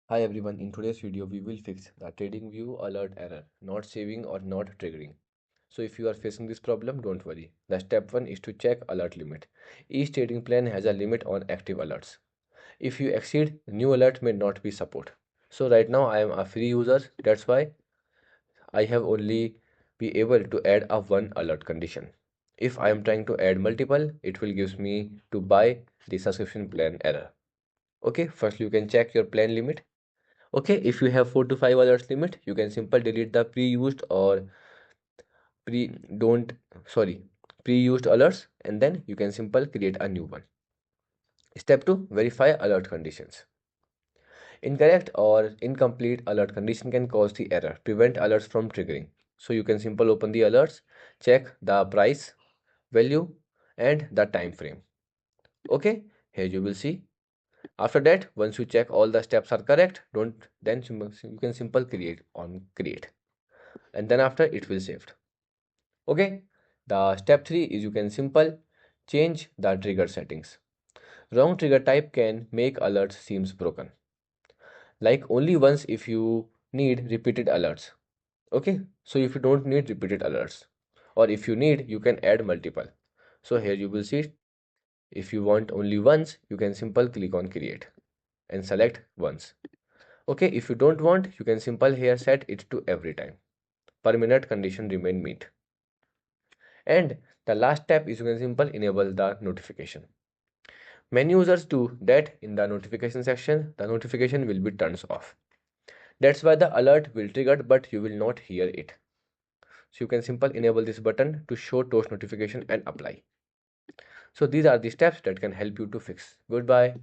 Hi everyone, in today's video we will fix the TradingView alert error, not saving or not triggering. So if you are facing this problem, don't worry. The step 1 is to check alert limit. Each trading plan has a limit on active alerts. If you exceed, new alert may not be support. So right now I am a free user, that's why I have only be able to add a one alert condition. If I am trying to add multiple, it will gives me to buy the subscription plan error. Okay, first you can check your plan limit. Okay, if you have 4 to 5 alerts limit, you can simply delete the pre-used or pre don't sorry pre-used alerts, and then you can simply create a new one. Step 2, verify alert conditions. Incorrect or incomplete alert condition can cause the error, prevent alerts from triggering. So you can simply open the alerts, check the price, value, and the time frame. Okay, here you will see. After that, once you check all the steps are correct, don't then you can simply create, and then after it will saved. Okay, the step 3 is you can simple change the trigger settings. Wrong trigger type can make alerts seems broken, like only once if you need repeated alerts. Okay, so if you don't need repeated alerts, or if you need, you can add multiple. So here you will see, if you want only once, you can simple click on create and select once. Okay, if you don't want, you can simple here set it to every time per minute condition remain meet. And the last step is you can simple enable the notification. Many users do that. In the notification section, the notification will be turned off. That's why the alert will trigger, but you will not hear it. So you can simple enable this button to show toast notification and apply. So these are the steps that can help you to fix. Goodbye.